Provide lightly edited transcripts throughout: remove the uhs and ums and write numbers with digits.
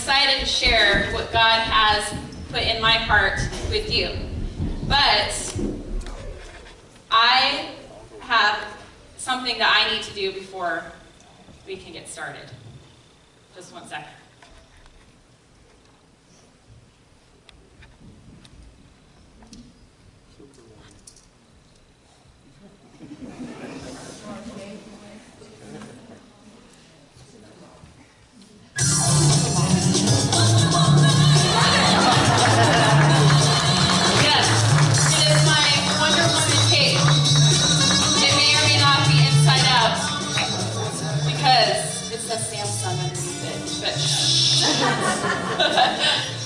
excited to share what God has put in my heart with you. But I have something that I need to do before we can get started. Just one second.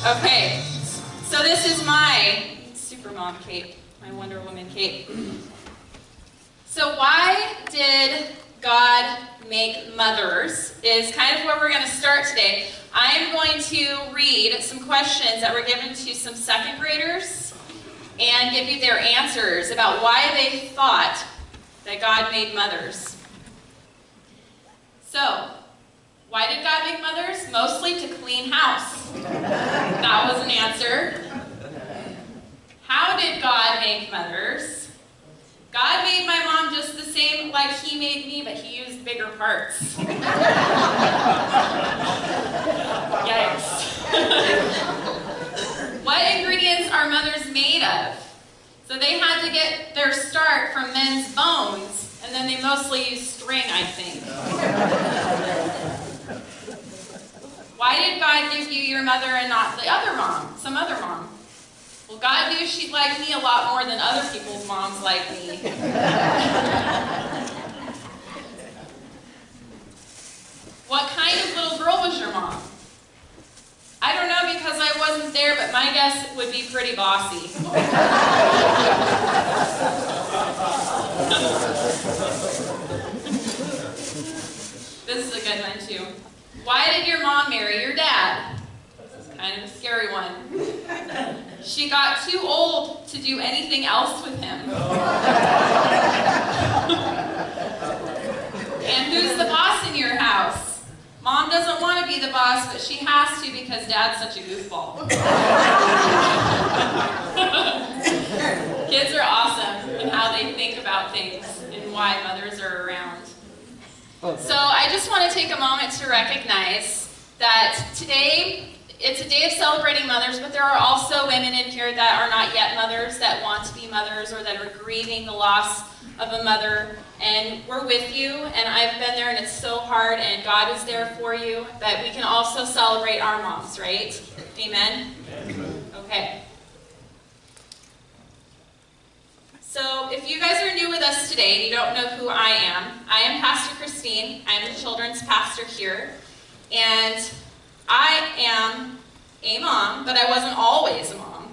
Okay, so this is my Supermom cape, my Wonder Woman cape. So why did God make mothers is kind of where we're going to start today. I am going to read some questions that were given to some second graders and give you their answers about why they thought that God made mothers. So, why did God make mothers? Mostly to clean house. That was an answer. How did God make mothers? God made my mom just the same like he made me, but he used bigger parts. Yikes. What ingredients are mothers made of? So they had to get their start from men's bones, and then they mostly used string, I think. Why did God give you your mother and not the other mom, some other mom? Well, God knew she'd like me a lot more than other people's moms like me. What kind of little girl was your mom? I don't know because I wasn't there, but my guess would be pretty bossy. This is a good one too. Why did your mom marry your dad? This is kind of a scary one. She got too old to do anything else with him. And who's the boss in your house? Mom doesn't want to be the boss, but she has to because Dad's such a goofball. Kids are awesome in how they think about things and why mothers are around. So I just want to take a moment to recognize that today, it's a day of celebrating mothers, but there are also women in here that are not yet mothers, that want to be mothers, or that are grieving the loss of a mother. And we're with you, and I've been there, and it's so hard, and God is there for you. But we can also celebrate our moms, right? Amen? Amen. Okay. So if you guys are new with us today and you don't know who I am Pastor Christine. I'm the children's pastor here. And I am a mom, but I wasn't always a mom.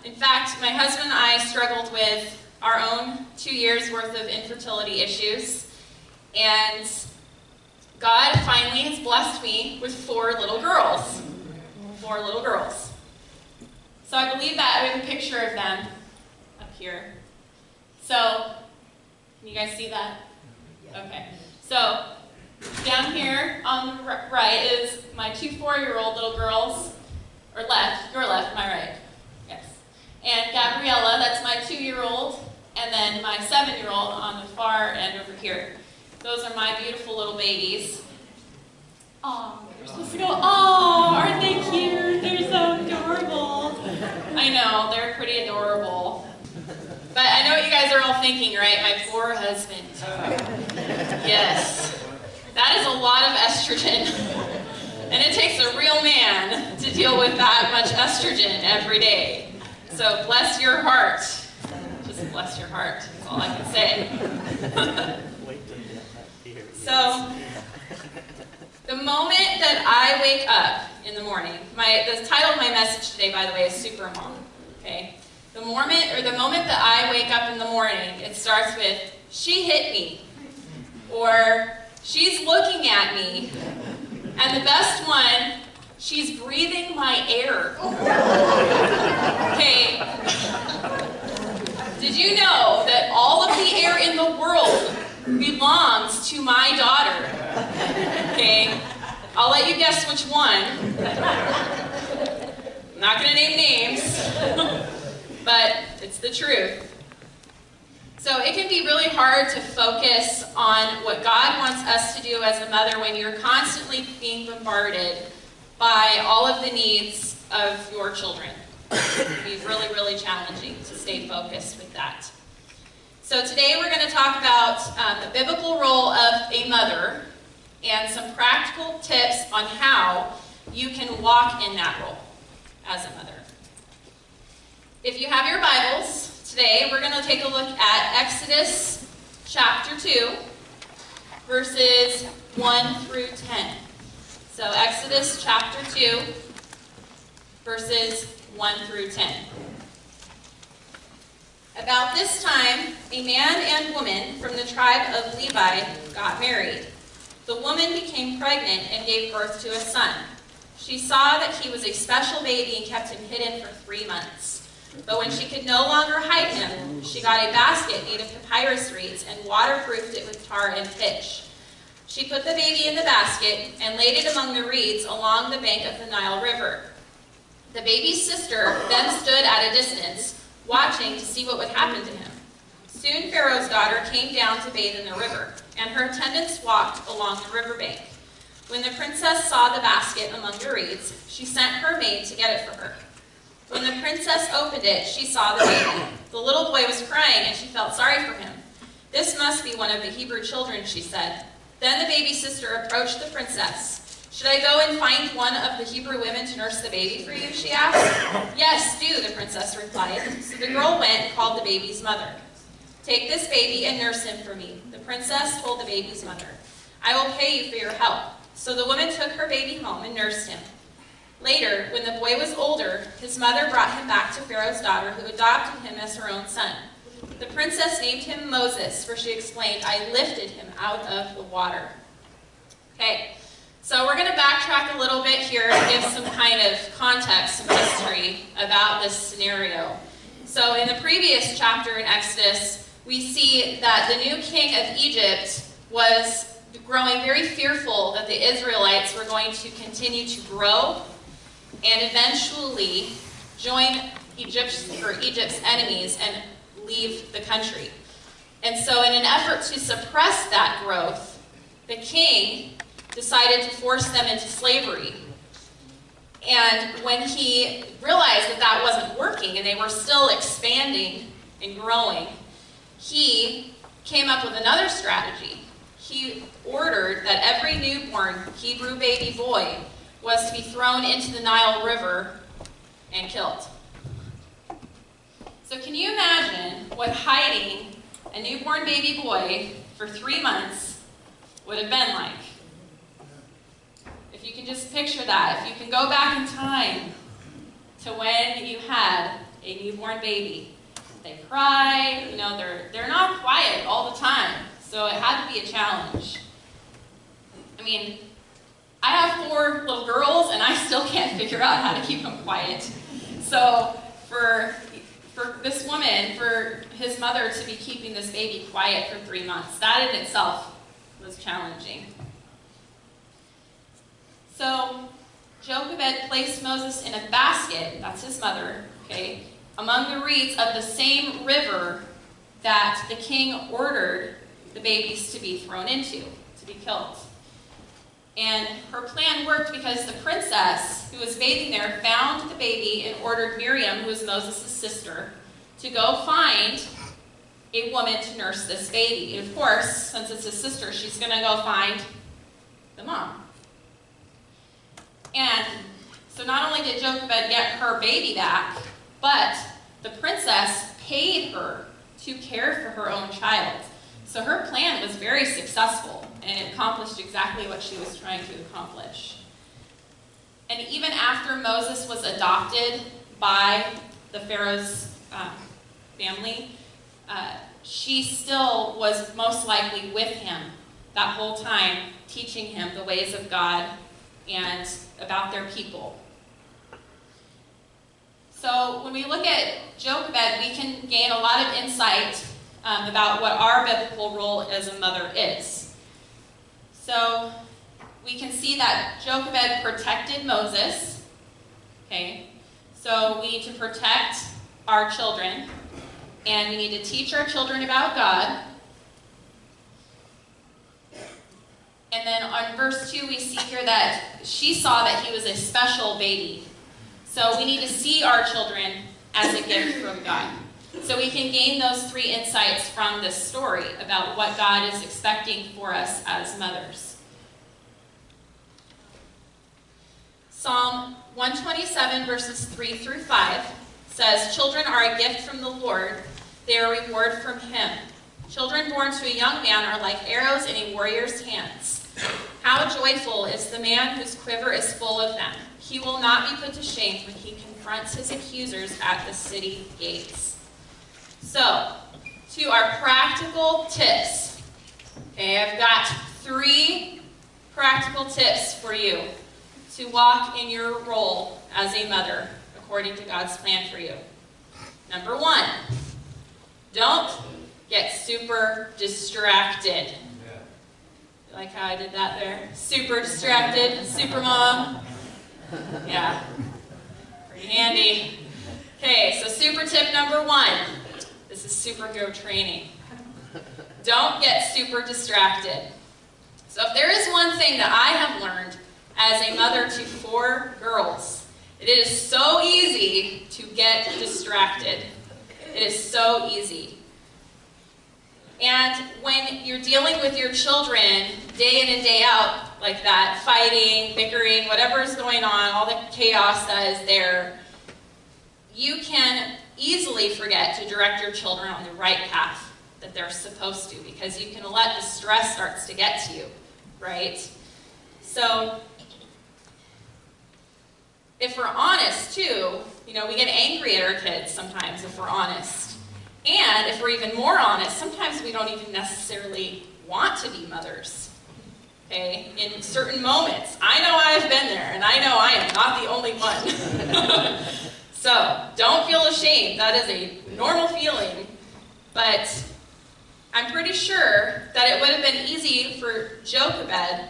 In fact, my husband and I struggled with our own 2 years worth of infertility issues. And God finally has blessed me with 4 little girls. 4 little girls. So I believe that I have a picture of them here. So, can you guys see that? Okay. So, down here on the right is my 2 4-year-old little girls, or left, your left, my right. Yes. And Gabriella, that's my 2-year-old, and then my 7-year-old on the far end over here. Those are my beautiful little babies. Oh, they're supposed to go, oh, aren't they cute? They're so adorable. I know, they're pretty adorable. But I know what you guys are all thinking, right? My poor husband. Yes. That is a lot of estrogen. And it takes a real man to deal with that much estrogen every day. So bless your heart. Just bless your heart. That's all I can say. So, the moment that I wake up in the morning, the title of my message today, by the way, is Supermom. Okay? The moment that I wake up in the morning, it starts with, she hit me, or she's looking at me, and the best one, she's breathing my air. Okay, did you know that all of the air in the world belongs to my daughter? Okay, I'll let you guess which one. I'm not going to name names, but it's the truth. So it can be really hard to focus on what God wants us to do as a mother when you're constantly being bombarded by all of the needs of your children. It can be really, really challenging to stay focused with that. So today we're going to talk about the biblical role of a mother and some practical tips on how you can walk in that role as a mother. If you have your Bibles, today we're going to take a look at Exodus chapter 2, verses 1 through 10. So Exodus chapter 2, verses 1 through 10. About this time, a man and woman from the tribe of Levi got married. The woman became pregnant and gave birth to a son. She saw that he was a special baby and kept him hidden for 3 months. But when she could no longer hide him, she got a basket made of papyrus reeds and waterproofed it with tar and pitch. She put the baby in the basket and laid it among the reeds along the bank of the Nile River. The baby's sister then stood at a distance, watching to see what would happen to him. Soon Pharaoh's daughter came down to bathe in the river, and her attendants walked along the riverbank. When the princess saw the basket among the reeds, she sent her maid to get it for her. When the princess opened it, she saw the baby. The little boy was crying, and she felt sorry for him. "This must be one of the Hebrew children," she said. Then the baby's sister approached the princess. "Should I go and find one of the Hebrew women to nurse the baby for you?" she asked. "Yes, do," the princess replied. So the girl went and called the baby's mother. "Take this baby and nurse him for me," the princess told the baby's mother. "I will pay you for your help." So the woman took her baby home and nursed him. Later, when the boy was older, his mother brought him back to Pharaoh's daughter, who adopted him as her own son. The princess named him Moses, for she explained, "I lifted him out of the water." Okay, so we're going to backtrack a little bit here and give some kind of context, some history about this scenario. So in the previous chapter in Exodus, we see that the new king of Egypt was growing very fearful that the Israelites were going to continue to grow and eventually join Egypt's enemies and leave the country. And so in an effort to suppress that growth, the king decided to force them into slavery. And when he realized that that wasn't working and they were still expanding and growing, he came up with another strategy. He ordered that every newborn Hebrew baby boy was to be thrown into the Nile River and killed. So can you imagine what hiding a newborn baby boy for 3 months would have been like? If you can just picture that, if you can go back in time to when you had a newborn baby. They cry, you know, they're not quiet all the time, so it had to be a challenge. I mean, I have 4 little girls, and I still can't figure out how to keep them quiet. So for this woman, for his mother to be keeping this baby quiet for 3 months, that in itself was challenging. So Jochebed placed Moses in a basket, that's his mother, okay, among the reeds of the same river that the king ordered the babies to be thrown into, to be killed. And her plan worked because the princess who was bathing there found the baby and ordered Miriam, who was Moses' sister, to go find a woman to nurse this baby. And of course, since it's his sister, she's going to go find the mom. And so not only did Jochebed get her baby back, but the princess paid her to care for her own child. So her plan was very successful, and it accomplished exactly what she was trying to accomplish. And even after Moses was adopted by the Pharaoh's family, she still was most likely with him that whole time, teaching him the ways of God and about their people. So when we look at Jochebed, we can gain a lot of insight about what our biblical role as a mother is. So we can see that Jochebed protected Moses. Okay, so we need to protect our children, and we need to teach our children about God. And then on verse 2, we see here that she saw that he was a special baby. So we need to see our children as a gift from God. So we can gain those 3 insights from this story about what God is expecting for us as mothers. Psalm 127 verses 3 through 5 says, "Children are a gift from the Lord. They are a reward from him. Children born to a young man are like arrows in a warrior's hands. How joyful is the man whose quiver is full of them. He will not be put to shame when he confronts his accusers at the city gates." So, to our practical tips. Okay, I've got 3 practical tips for you to walk in your role as a mother according to God's plan for you. Number 1, don't get super distracted. You like how I did that there? Super distracted, super mom. Yeah, pretty handy. Okay, so super tip number 1. This is superhero training. Don't get super distracted. So if there is one thing that I have learned as a mother to 4 girls, it is so easy to get distracted. It is so easy. And when you're dealing with your children day in and day out like that, fighting, bickering, whatever is going on, all the chaos that is there, you can easily forget to direct your children on the right path that they're supposed to, because you can let the stress starts to get to you, right? So if we're honest too, we get angry at our kids sometimes if we're honest. And if we're even more honest, sometimes we don't even necessarily want to be mothers. Okay? In certain moments. I know I've been there, and I know I am not the only one. So, don't feel ashamed. That is a normal feeling. But I'm pretty sure that it would have been easy for Jochebed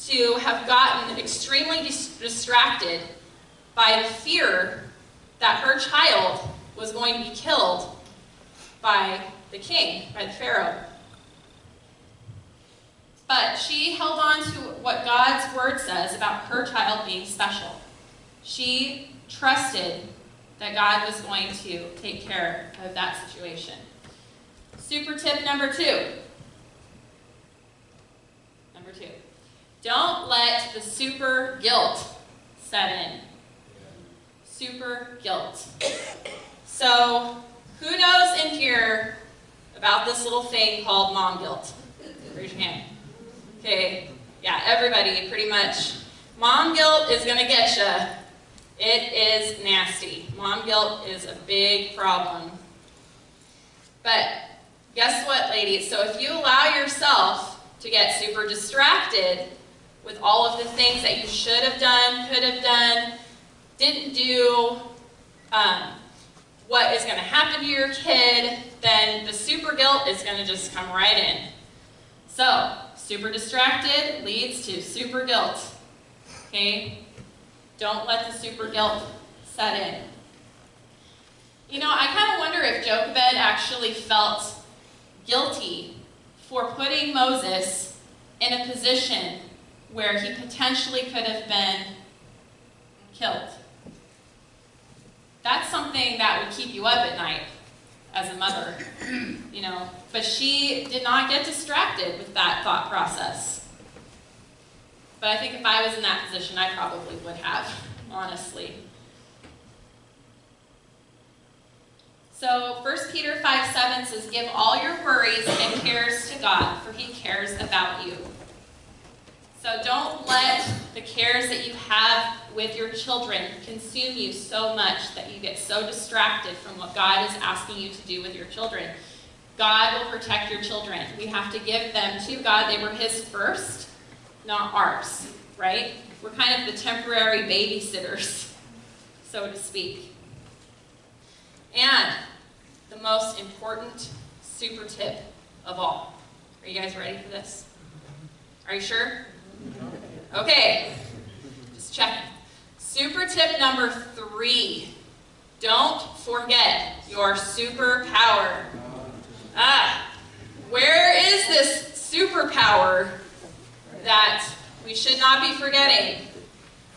to have gotten extremely distracted by the fear that her child was going to be killed by the king, by the Pharaoh. But she held on to what God's word says about her child being special. She trusted that God was going to take care of that situation. Super tip number 2. Number 2. Don't let the super guilt set in. Super guilt. So, who knows in here about this little thing called mom guilt? Raise your hand. Okay, yeah, everybody pretty much. Mom guilt is going to get you. It is nasty. Mom guilt is a big problem. But guess what, ladies? So if you allow yourself to get super distracted with all of the things that you should have done, could have done, didn't do, what is going to happen to your kid, then the super guilt is going to just come right in. So, super distracted leads to super guilt. Okay? Don't let the super guilt set in. I kind of wonder if Jochebed actually felt guilty for putting Moses in a position where he potentially could have been killed. That's something that would keep you up at night as a mother, But she did not get distracted with that thought process. But I think if I was in that position, I probably would have, honestly. So 1 Peter 5:7 says, "Give all your worries and cares to God, for he cares about you." So don't let the cares that you have with your children consume you so much that you get so distracted from what God is asking you to do with your children. God will protect your children. We have to give them to God. They were his first, not ours, right? We're kind of the temporary babysitters, so to speak. And the most important super tip of all. Are you guys ready for this? Are you sure? Okay, just checking. Super tip number 3. Don't forget your superpower. Where is this superpower that we should not be forgetting?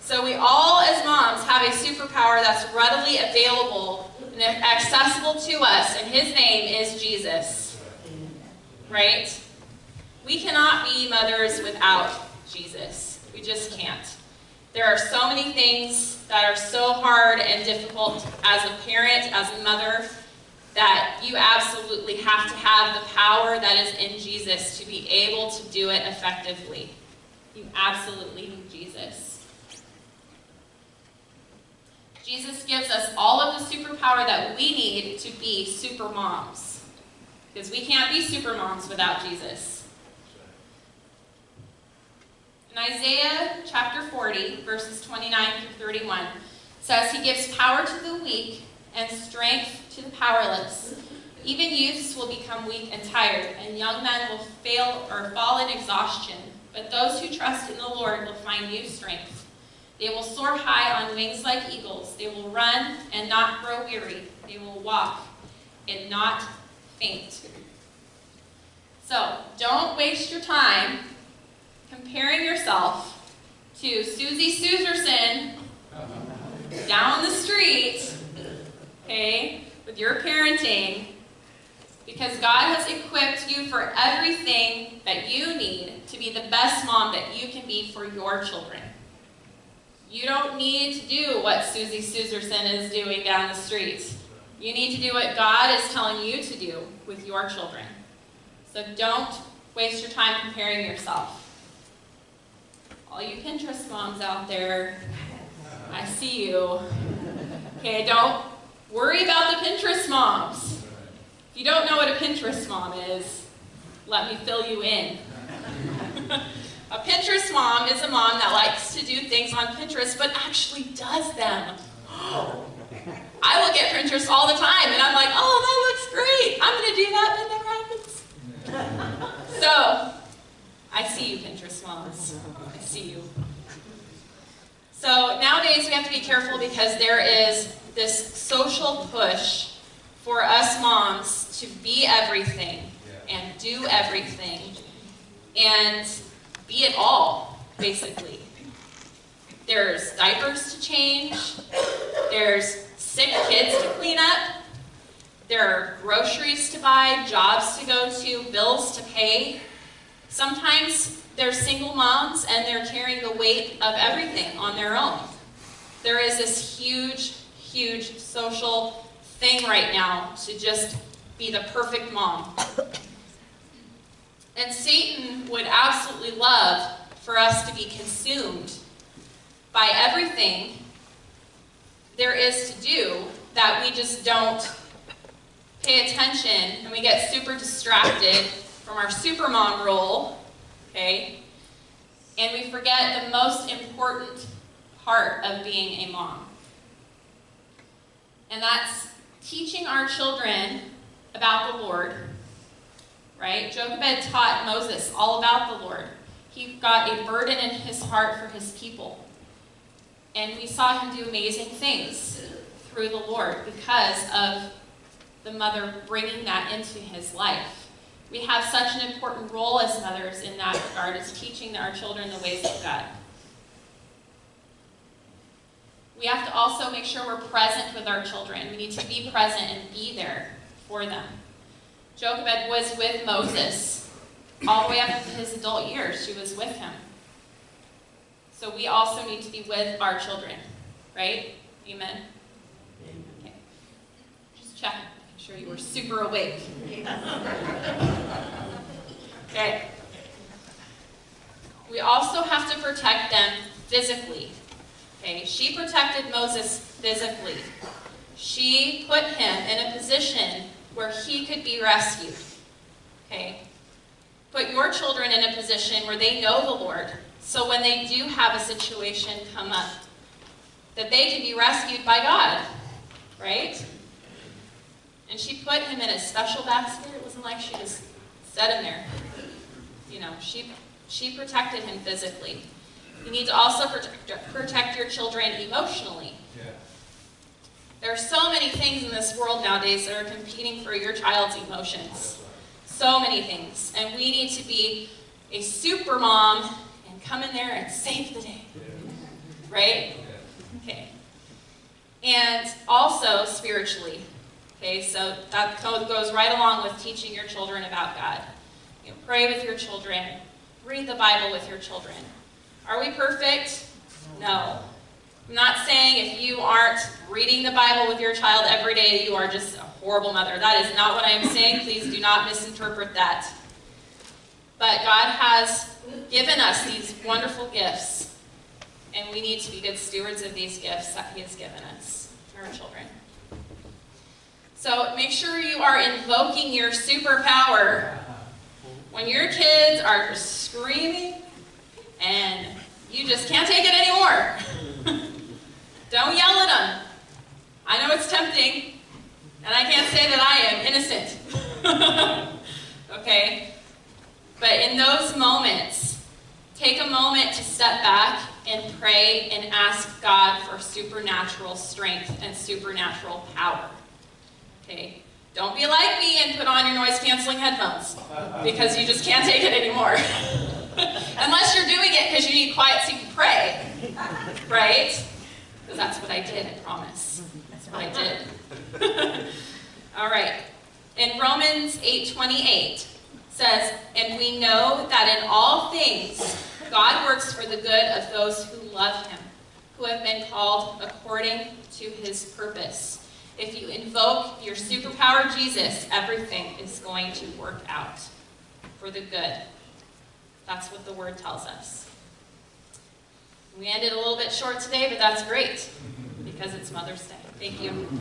So we all, as moms, have a superpower that's readily available and accessible to us, and his name is Jesus. Right? We cannot be mothers without Jesus. We just can't. There are so many things that are so hard and difficult as a parent, as a mother, that you absolutely have to have the power that is in Jesus to be able to do it effectively. You absolutely need Jesus. Jesus gives us all of the superpower that we need to be super moms. Because we can't be super moms without Jesus. In Isaiah chapter 40, verses 29 through 31, says, He gives power to the weak and strength to the powerless. Even youths will become weak and tired, and young men will fail or fall in exhaustion. But those who trust in the Lord will find new strength. They will soar high on wings like eagles. They will run and not grow weary. They will walk and not faint. So, don't waste your time comparing yourself to Susie Suserson down the street, okay, with your parenting, because God has equipped you for everything that you need to be the best mom that you can be for your children. You don't need to do what Susie Suserson is doing down the street. You need to do what God is telling you to do with your children. So don't waste your time comparing yourself. All you Pinterest moms out there, I see you. Okay, don't worry about the Pinterest moms. If you don't know what a Pinterest mom is, let me fill you in. A Pinterest mom is a mom that likes to do things on Pinterest, but actually does them. I look at Pinterest all the time, and I'm like, oh, that looks great. I'm going to do that, and it never happens. So, I see you, Pinterest moms. I see you. So, nowadays we have to be careful because there is this social push for us moms to be everything and do everything and be it all, basically. There's diapers to change. There's sick kids to clean up. There are groceries to buy, jobs to go to, bills to pay. Sometimes they're single moms and they're carrying the weight of everything on their own. There is this huge, huge social thing right now to just be the perfect mom. And Satan would absolutely love for us to be consumed by everything there is to do that we just don't pay attention and we get super distracted from our super mom role, okay? And we forget the most important part of being a mom. And that's teaching our children about the Lord, right? Jochebed taught Moses all about the Lord. He got a burden in his heart for his people. And we saw him do amazing things through the Lord because of the mother bringing that into his life. We have such an important role as mothers in that regard, as teaching our children the ways of God. We have to also make sure we're present with our children. We need to be present and be there for them. Jochebed was with Moses all the way up into his adult years. She was with him. So we also need to be with our children, right? Amen? Okay. Just checking. I'm sure you were super awake. Okay. We also have to protect them physically. Okay. She protected Moses physically. She put him in a position where he could be rescued. Okay. Put your children in a position where they know the Lord, so when they do have a situation come up, that they can be rescued by God, right? And she put him in a special basket. It wasn't like she just set him there. You know, she protected him physically. You need to also protect your children emotionally. Yeah. There are so many things in this world nowadays that are competing for your child's emotions. So many things. And we need to be a super mom and come in there and save the day. Right? Okay. And also spiritually. Okay, so that goes right along with teaching your children about God. You know, pray with your children. Read the Bible with your children. Are we perfect? No. I'm not saying if you aren't reading the Bible with your child every day, you are just a horrible mother. That is not what I am saying. Please do not misinterpret that. But God has given us these wonderful gifts, and we need to be good stewards of these gifts that He has given us, our children. So make sure you are invoking your superpower. When your kids are screaming and you just can't take it anymore, don't yell at them. I know it's tempting, and I can't say that I am innocent. Okay? But in those moments, take a moment to step back and pray and ask God for supernatural strength and supernatural power. Okay? Don't be like me and put on your noise-canceling headphones because you just can't take it anymore. Unless you're doing it because you need quiet so you can pray. Right? Because that's what I did, I promise. That's what I did. All right. In Romans 8:28 says, "And we know that in all things God works for the good of those who love Him, who have been called according to His purpose." If you invoke your superpower Jesus, everything is going to work out for the good. That's what the Word tells us. We ended a little bit short today, but that's great because it's Mother's Day. Thank you.